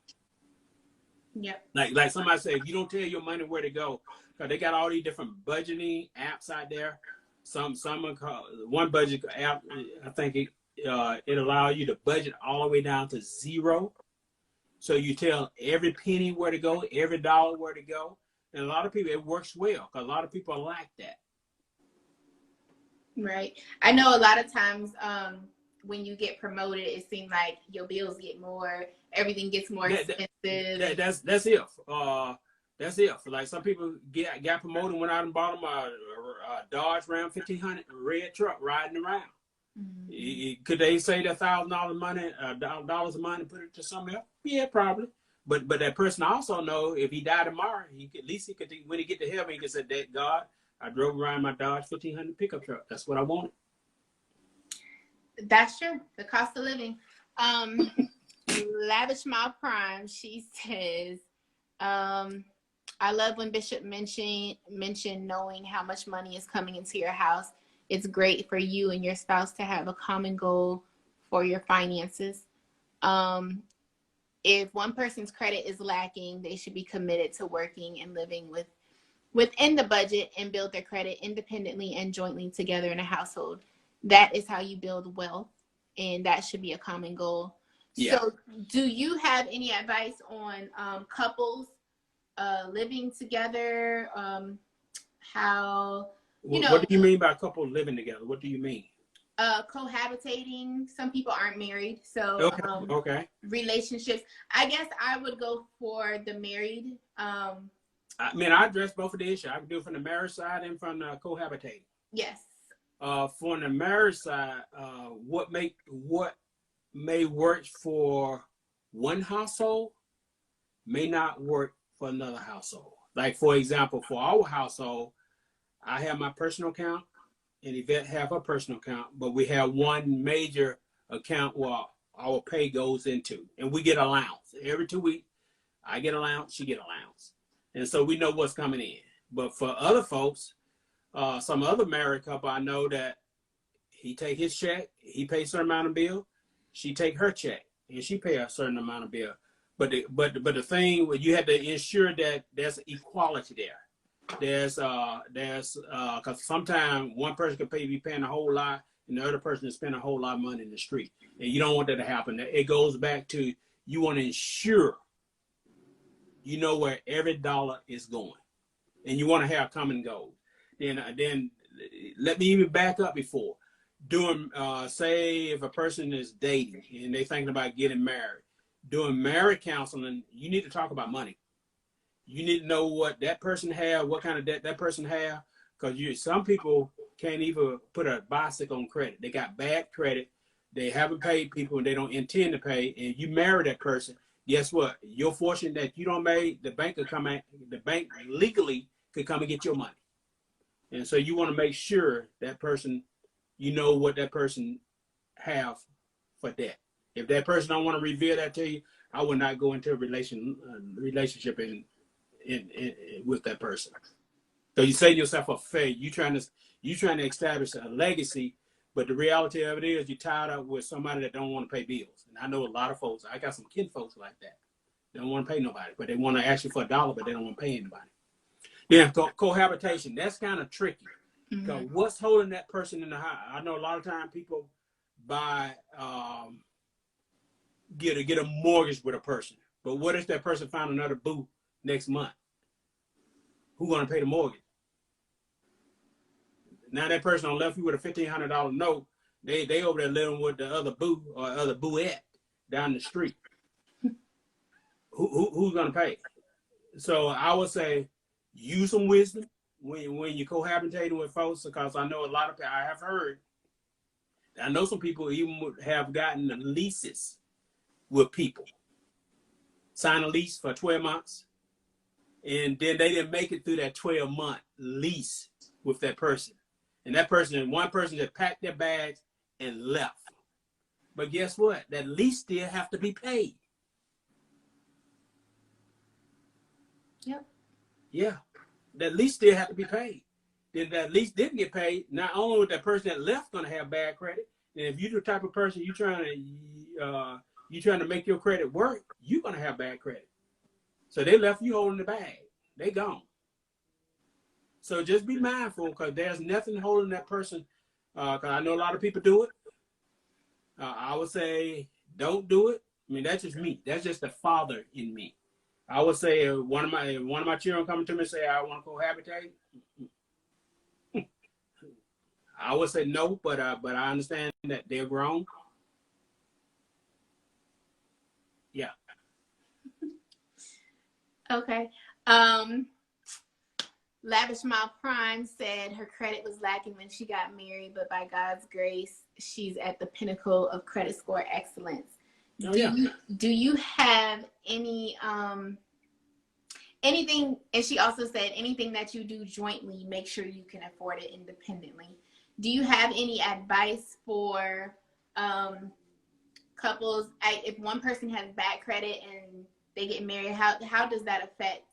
[SPEAKER 1] Yep.
[SPEAKER 2] Like somebody said, if you don't tell your money where to go, because they got all these different budgeting apps out there. One budget app, I think it allows you to budget all the way down to 0. So you tell every penny where to go, every dollar where to go. And a lot of people, it works well, because a lot of people are like that.
[SPEAKER 1] Right. I know a lot of times when you get promoted, it seems like your bills get more, everything gets more expensive.
[SPEAKER 2] That's it. That's it. For like some people got promoted, went out and bought them a Dodge Ram 1500 red truck riding around. Mm-hmm. Could they say that $1,000 money, dollars of money, put it to something else? Yeah, probably. But that person also know if he died tomorrow, at least he could, when he get to heaven, he could say, that God, I drove around my Dodge 1500 pickup truck. That's what I wanted.
[SPEAKER 1] That's true. The cost of living. Lavish My Prime, she says, I love when Bishop mentioned knowing how much money is coming into your house. It's great for you and your spouse to have a common goal for your finances. If one person's credit is lacking, they should be committed to working and living within the budget and build their credit independently and jointly together in a household. That is how you build wealth, and that should be a common goal. Yeah. So do you have any advice on couples living together? How,
[SPEAKER 2] What do you mean by couple living together? What do you mean?
[SPEAKER 1] Cohabitating. Some people aren't married, so
[SPEAKER 2] Okay.
[SPEAKER 1] relationships. I guess I would go for the married.
[SPEAKER 2] I mean, I address both of the issues. I can do it from the marriage side and from the cohabitating.
[SPEAKER 1] Yes.
[SPEAKER 2] For the marriage side, what may work for one household may not work for another household. Like, for example, for our household, I have my personal account and Yvette have her personal account, but we have one major account where our pay goes into, and we get allowance. Every 2 weeks, I get allowance, she get allowance. And so we know what's coming in. But for other folks, some other married couple, I know that he take his check, he pays a certain amount of bill, she take her check, and she pay a certain amount of bill. But the thing, you have to ensure that there's equality there. There's because sometimes one person could be paying a whole lot, and the other person is spending a whole lot of money in the street, and you don't want that to happen. It goes back to, you want to ensure you know where every dollar is going, and you want to have common goals. Then let me even back up before doing. Say if a person is dating and they're thinking about getting married, doing marriage counseling, you need to talk about money. You need to know what that person have, what kind of debt that person have, because some people can't even put a bicycle on credit. They got bad credit. They haven't paid people, and they don't intend to pay. And you marry that person, guess what? You're fortunate that you don't marry. The bank could come in. The bank legally could come and get your money. And so you want to make sure that person, you know what that person have for debt. If that person don't want to reveal that to you, I would not go into a relationship with that person. So you say to yourself a faith. You trying to establish a legacy, but the reality of it is you're tied up with somebody that don't want to pay bills. And I know a lot of folks. I got some kin folks like that. They don't want to pay nobody, but they want to ask you for $1, but they don't want to pay anybody. Yeah, cohabitation. That's kind of tricky. Because what's holding that person in the house? I know a lot of times people buy get a mortgage with a person, but what if that person found another boo next month? Who's gonna pay the mortgage? Now that person left you with a $1,500 note. They over there living with the other boo or other booette down the street. Who's gonna pay? So I would say use some wisdom when you're cohabitating with folks, because I know a lot of people. I have heard. I know some people even have gotten leases with people. Sign a lease for 12 months. And then they didn't make it through that 12-month lease with that person. And one person just packed their bags and left. But guess what? That lease still have to be paid.
[SPEAKER 1] Yep.
[SPEAKER 2] Yeah. That lease still have to be paid. If that lease didn't get paid, not only was that person that left going to have bad credit, and if you're the type of person you're trying to make your credit work, you're going to have bad credit. So they left you holding the bag. They gone. So just be mindful, because there's nothing holding that person. Because I know a lot of people do it. I would say don't do it. I mean, that's just me. That's just the father in me. I would say one of my children coming to me and say, I want to cohabitate. I would say no, but I understand that they're grown. Yeah.
[SPEAKER 1] Okay. Lavish Mile Prime said her credit was lacking when she got married, but by God's grace, she's at the pinnacle of credit score excellence. Do you have any anything? And she also said anything that you do jointly, make sure you can afford it independently. Do you have any advice for couples? If one person has bad credit and they get married, how does that affect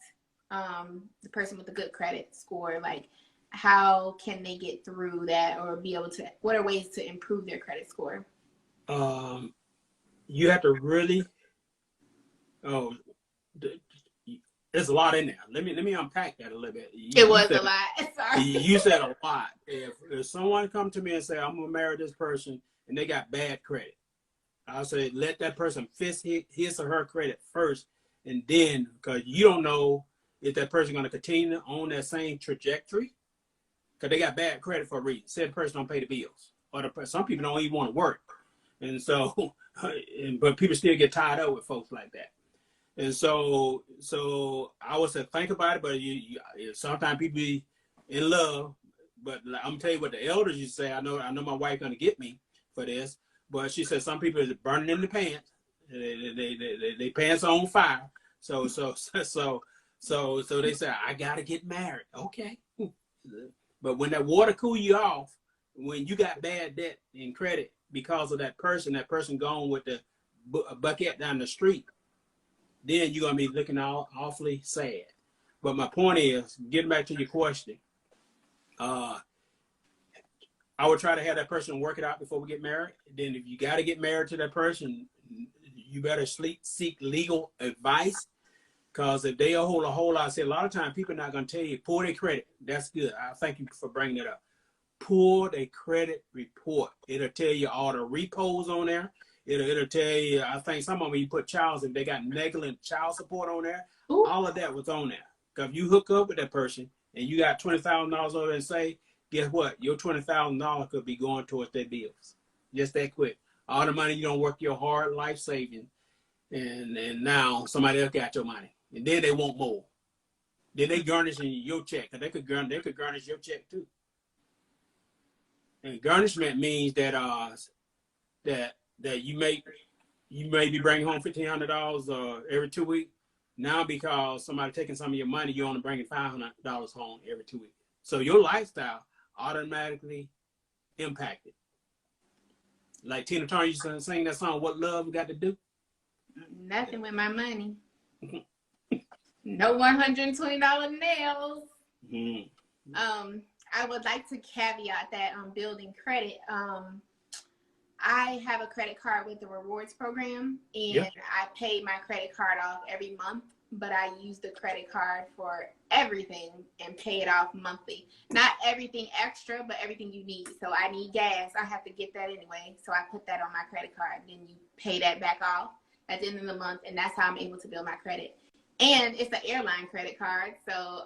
[SPEAKER 1] the person with a good credit score? Like, how can they get through that, or be able to? What are ways to improve their credit score?
[SPEAKER 2] You have to really. There's a lot in there. Let me unpack that a little bit.
[SPEAKER 1] It was a lot. Sorry.
[SPEAKER 2] You said a lot. If someone come to me and say, I'm gonna marry this person and they got bad credit, I'll say let that person fix his or her credit first, and then, because you don't know if that person gonna continue on that same trajectory, because they got bad credit for a reason. Said the person don't pay the bills. or some people don't even want to work. And so, but people still get tied up with folks like that. And so I would say think about it, but sometimes people be in love. But I'm gonna tell you what the elders used to say. I know my wife gonna get me for this, but she said some people is burning in the pants. They pants on fire. So they say I gotta get married. Okay, but when that water cool you off, when you got bad debt and credit because of that person gone with the bucket down the street, then you're gonna be looking awfully sad. But my point is, getting back to your question, I would try to have that person work it out before we get married. Then if you got to get married to that person, you better seek legal advice, because if they hold a whole lot, I say a lot of times people are not going to tell you, pull their credit. That's good. I thank you for bringing it up. Pull their credit report. It'll tell you all the repos on there. It'll tell you, I think some of them, you put if they got negligent child support on there, Ooh. All of that was on there. Because if you hook up with that person and you got $20,000 over and say, guess what? Your $20,000 could be going towards their bills. Just that quick. All the money you don't work your hard life saving, and now somebody else got your money. And then they want more. Then they garnishing your check. Cause they could garnish your check too. And garnishment means that that you may be bringing home $1,500 every 2 weeks. Now because somebody taking some of your money, you're only bringing $500 home every 2 weeks. So your lifestyle automatically impacted. Like Tina Turner used to sing that song, "What Love Got to Do?"
[SPEAKER 1] Nothing with my money. No $120 nails. Mm-hmm. I would like to caveat that on building credit. I have a credit card with the rewards program, and I pay my credit card off every month, but I use the credit card for everything and pay it off monthly. Not everything extra, but everything you need. So I need gas. I have to get that anyway. So I put that on my credit card. Then you pay that back off at the end of the month, and that's how I'm able to build my credit. And it's an airline credit card. So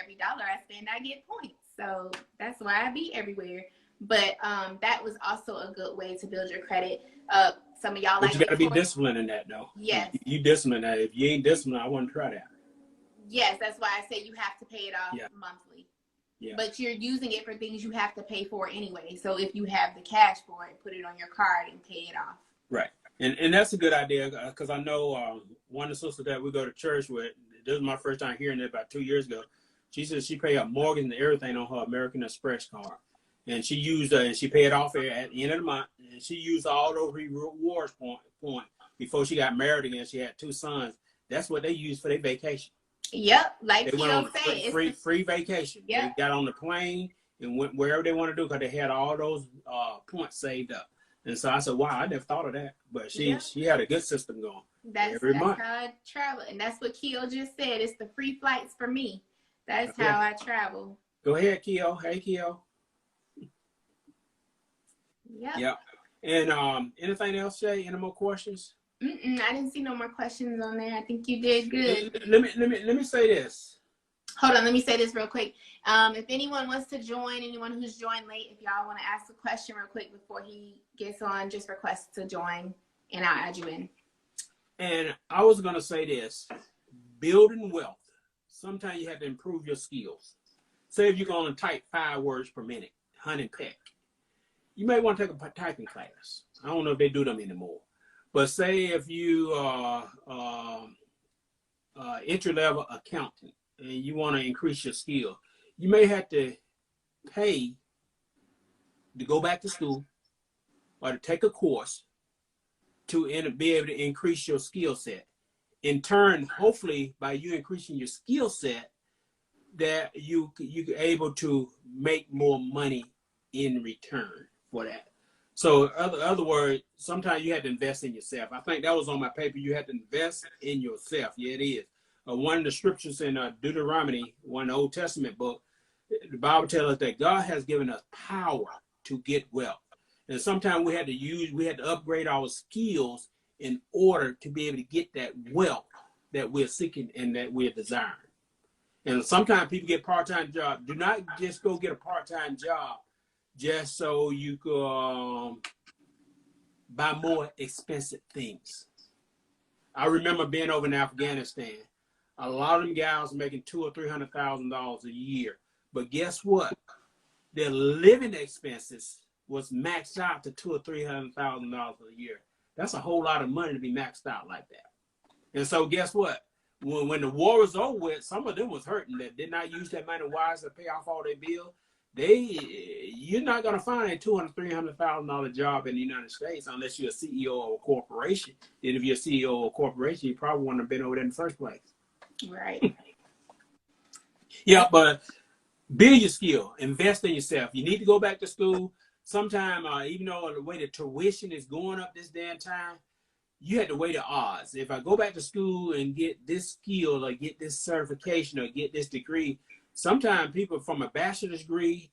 [SPEAKER 1] every dollar I spend, I get points. So that's why I be everywhere. But that was also a good way to build your credit. Some of y'all, but
[SPEAKER 2] you got to be disciplined in that, though.
[SPEAKER 1] Yes.
[SPEAKER 2] You discipline that. If you ain't disciplined, I wouldn't try that.
[SPEAKER 1] Yes, that's why I say you have to pay it off monthly. Yeah. But you're using it for things you have to pay for anyway. So if you have the cash for it, put it on your card and pay it off. Right.
[SPEAKER 2] And that's a good idea, because I know one of the sisters that we go to church with, this is my first time hearing it about 2 years ago. She said she paid up mortgage and everything on her American Express card. And she used and she paid off at the end of the month. And she used all those rewards point before she got married again. She had 2 sons. That's what they used for their vacation.
[SPEAKER 1] Yep, like
[SPEAKER 2] they went on free vacation. Yep. They got on the plane and went wherever they want to do, because they had all those points saved up. And so I said, wow, I never thought of that. But she had a good system going.
[SPEAKER 1] That's how I travel. And that's what Keo just said. It's the free flights for me. That's how I travel.
[SPEAKER 2] Go ahead, Keo. Hey, Keo. Yeah. And anything else, Shay? Any more questions?
[SPEAKER 1] I didn't see no more questions on there. I think you did good.
[SPEAKER 2] Let me say this.
[SPEAKER 1] Hold on, let me say this real quick. If anyone wants to join, anyone who's joined late, if y'all want to ask a question real quick before he gets on, just request to join and I'll add you in.
[SPEAKER 2] And I was gonna say this: building wealth. Sometimes you have to improve your skills. Say if you're gonna type 5 words per minute, hunt and peck. You may want to take a typing class. I don't know if they do them anymore. But say if you are entry-level accountant and you want to increase your skill, you may have to pay to go back to school or to take a course to be able to increase your skill set. In turn, hopefully, by you increasing your skill set, that you're able to make more money in return for that. So, other words, sometimes you have to invest in yourself. I think that was on my paper. You have to invest in yourself. Yeah, it is. One of the scriptures in Deuteronomy, one of the Old Testament book, the Bible tells us that God has given us power to get wealth. And sometimes we had to upgrade our skills in order to be able to get that wealth that we're seeking and that we're desiring. And sometimes people get part-time jobs. Do not just go get a part-time job just so you could buy more expensive things. I remember being over in Afghanistan. A lot of them guys making $200,000 or $300,000 a year. But guess what? Their living expenses was maxed out to $200,000 or $300,000 a year. That's a whole lot of money to be maxed out like that. And so guess what? When the war was over with, some of them was hurting that did not use that money wisely to pay off all their bills. You're not going to find a $200,000, $300,000 job in the United States unless you're a CEO of a corporation. And if you're a CEO of a corporation, you probably wouldn't have been over there in the first place.
[SPEAKER 1] Right.
[SPEAKER 2] Yeah, but build your skill. Invest in yourself. You need to go back to school. Sometime, even though the way the tuition is going up this damn time, you had to weigh the odds. If I go back to school and get this skill or get this certification or get this degree, sometimes people from a bachelor's degree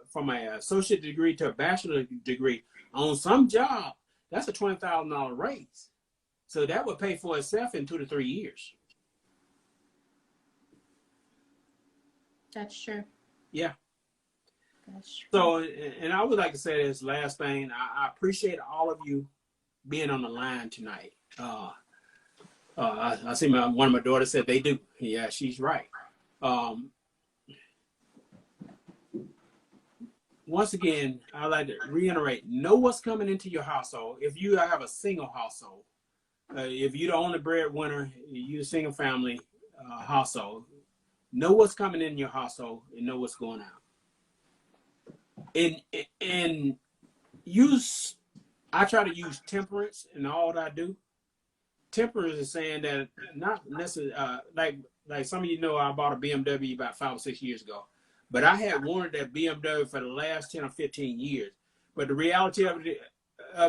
[SPEAKER 2] from an associate degree to a bachelor's degree on some job, that's a $20,000 raise. So that would pay for itself in 2 to 3 years.
[SPEAKER 1] That's true.
[SPEAKER 2] Yeah.
[SPEAKER 1] That's true.
[SPEAKER 2] So, and I would like to say this last thing. I appreciate all of you being on the line tonight. I see one of my daughters said they do. Yeah, she's right. Once again, I'd like to reiterate, know what's coming into your household. If you have a single household, if you're the only breadwinner, you're a single family household, know what's coming in your household and know what's going out. And I try to use temperance in all that I do. Temperance is saying that not necessarily, like some of you know, I bought a BMW about 5 or 6 years ago. But I had wanted that BMW for the last 10 or 15 years. But the reality of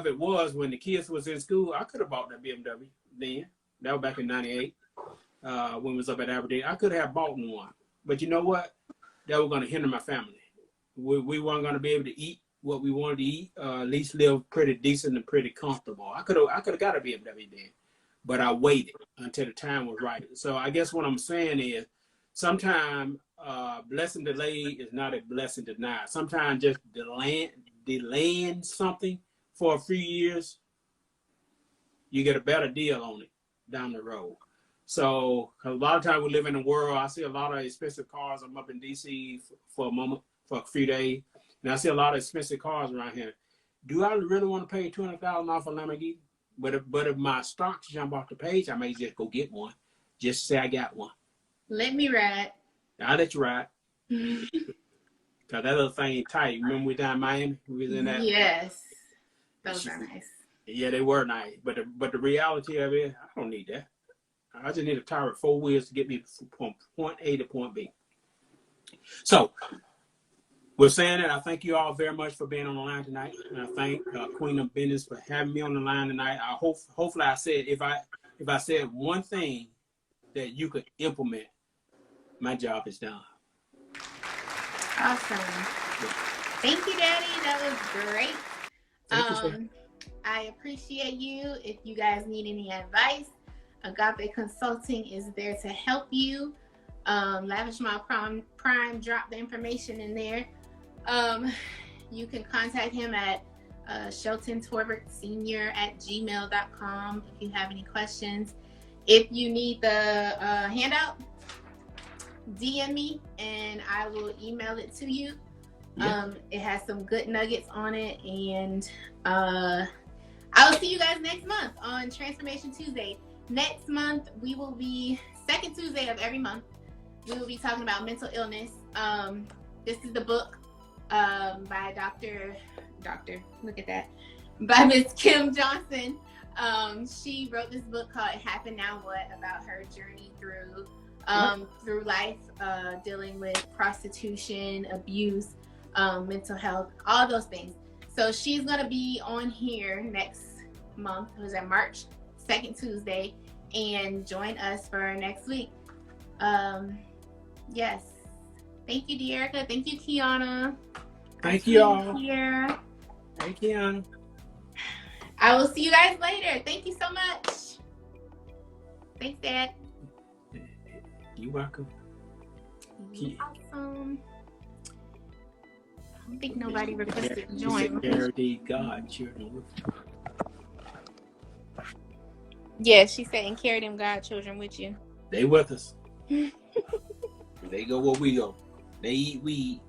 [SPEAKER 2] it was when the kids was in school, I could have bought that BMW then. That was back in 98 when we was up at Aberdeen. I could have bought one. But you know what? That was going to hinder my family. We weren't going to be able to eat what we wanted to eat, at least live pretty decent and pretty comfortable. I could have got a BMW then, but I waited until the time was right. So I guess what I'm saying is sometimes blessing delayed is not a blessing denied. Sometimes just delaying something for a few years, you get a better deal on it down the road. So a lot of times we live in the world, I see a lot of expensive cars. I'm up in D.C. for a moment, for a few days. And I see a lot of expensive cars around here. Do I really want to pay $200,000 for a Lamborghini? But if my stocks jump off the page, I may just go get one. Just say I got one.
[SPEAKER 1] Let me ride.
[SPEAKER 2] I'll let you ride. Cause that little thing tight. Remember we down in Miami? We was in that.
[SPEAKER 1] Yes, those are nice.
[SPEAKER 2] Yeah, they were nice. But the reality of it, I don't need that. I just need a tire with 4 wheels to get me from point A to point B. So, with saying that, I thank you all very much for being on the line tonight, and I thank Queendom Business for having me on the line tonight. I hopefully I said if I said one thing that you could implement, my job is done.
[SPEAKER 1] Awesome. Thank you, Daddy. That was great. I appreciate you. If you guys need any advice, Agape Consulting is there to help you. Lavish My Prime, drop the information in there. You can contact him at Shelton Torbert Senior @gmail.com if you have any questions. If you need the handout, DM me and I will email it to you. Yeah. It has some good nuggets on it, and I will see you guys next month on Transformation Tuesday. Next month we will be second Tuesday of every month. We will be talking about mental illness. This is the book by Dr. Look at that, by Miss Kim Johnson. She wrote this book called It Happened Now What, about her journey through life, dealing with prostitution, abuse, mental health, all those things. So she's gonna be on here next month. It was at March 2nd Tuesday, and join us for next week. Yes. Thank you, Dearica. Thank you, Kiana.
[SPEAKER 2] Thank you all.
[SPEAKER 1] Here.
[SPEAKER 2] Thank you, Kiana.
[SPEAKER 1] I will see you guys later. Thank you so much. Thanks, Dad.
[SPEAKER 2] You're welcome.
[SPEAKER 1] You're awesome. don't think nobody requested
[SPEAKER 2] She
[SPEAKER 1] join.
[SPEAKER 2] said, carry the godchildren with you.
[SPEAKER 1] Yeah, she said, and carry them godchildren with you.
[SPEAKER 2] They with us. They go where we go. They eat, we eat.